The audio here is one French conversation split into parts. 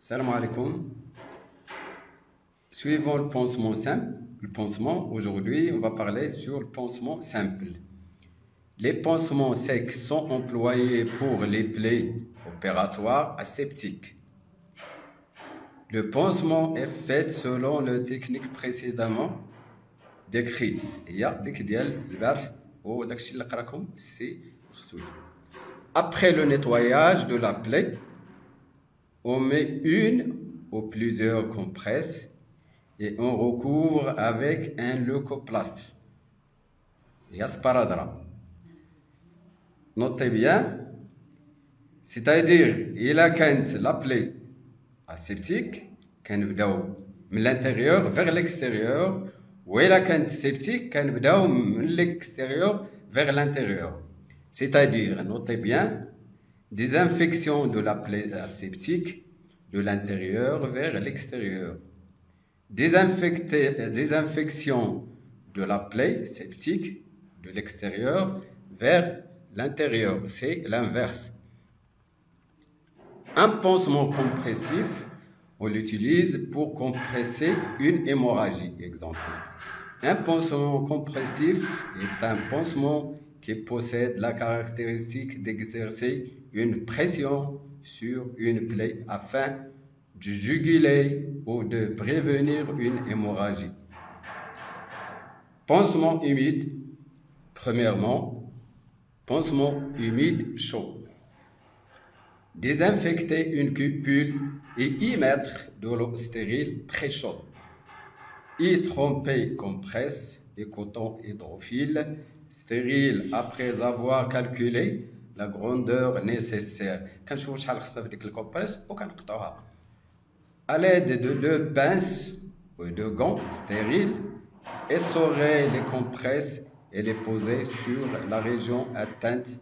Salam alaikum. Suivons le pansement simple. Le pansement, aujourd'hui, on va parler sur le pansement simple. Les pansements secs sont employés pour les plaies opératoires aseptiques. Le pansement est fait selon la technique précédemment décrite. Après le nettoyage de la plaie, on met une ou plusieurs compresses et on recouvre avec un leucoplaste. Notez bien, c'est-à-dire il a quand la plaie aseptique, كنبداو من l'intérieur vers l'extérieur, ou il a quand septique, كنبداو من l'extérieur vers l'intérieur. C'est-à-dire, notez bien, désinfection de la plaie aseptique de l'intérieur vers l'extérieur. Désinfection de la plaie septique de l'extérieur vers l'intérieur. C'est l'inverse. Un pansement compressif, on l'utilise pour compresser une hémorragie. Exemple. Un pansement compressif est un pansement qui possède la caractéristique d'exercer une pression sur une plaie afin de juguler ou de prévenir une hémorragie. Pansement humide. Premièrement, pansement humide chaud. Désinfecter une cupule et y mettre de l'eau stérile très chaude. Y tremper compresse et coton hydrophile stérile après avoir calculé la grandeur nécessaire. كنشوفوا شحال خصها في ديك الكومبريس وكنقطعوها. À l'aide de deux pinces ou de gants stériles, essorer les compresses et les poser sur la région atteinte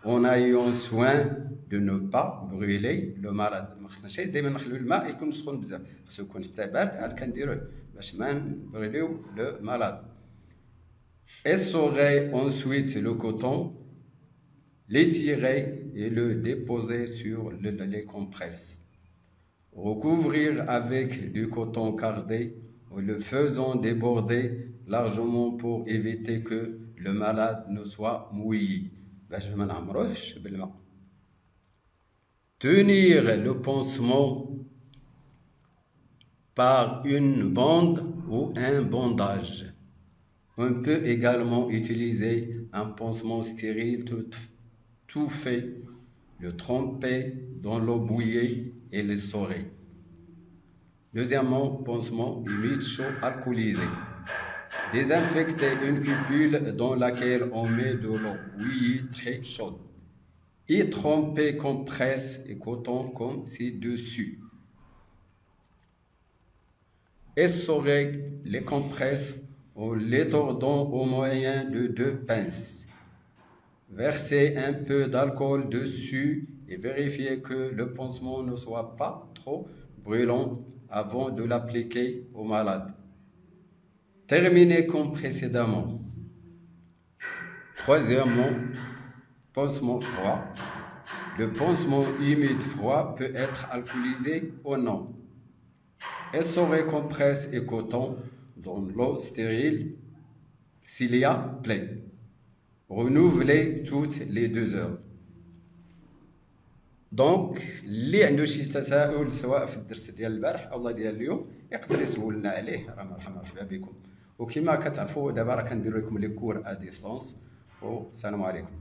en ayant soin de ne pas brûler le malade. ما خصناش دائما نخليو الماء يكون سخون بزاف، خصو يكون حتى بارد عاد كنديروه باش ما نبريليو le malade. Essorer ensuite le coton, l'étirer et le déposer sur les compresses. Recouvrir avec du coton cardé en le faisant déborder largement pour éviter que le malade ne soit mouillé. Tenir le pansement par une bande ou un bandage. On peut également utiliser un pansement stérile tout fait, le tremper dans l'eau bouillie et l'essorer. Deuxièmement, pansement humide chaud alcoolisé. Désinfecter une cupule dans laquelle on met de l'eau bouillie très chaude. Y tremper compresse et coton comme ci-dessus. Essorer les compresses en les tordant au moyen de deux pinces. Verser un peu d'alcool dessus et vérifier que le pansement ne soit pas trop brûlant avant de l'appliquer au malade. Terminer comme précédemment. Troisièmement, pansement froid. Le pansement humide froid peut être alcoolisé ou non. Essorer compresse et coton dans l'eau stérile s'il y a plaie. Renouveler toutes les 2 heures. دونك اللي عنده شي تساؤل سواء في الدرس ديال البارح او ديال اليوم يقدر يسولنا عليه. راه مرحبا بكم. وكما كتعرفوا دابا راه كنديروا لكم لي كور ا ديستونس. والسلام عليكم.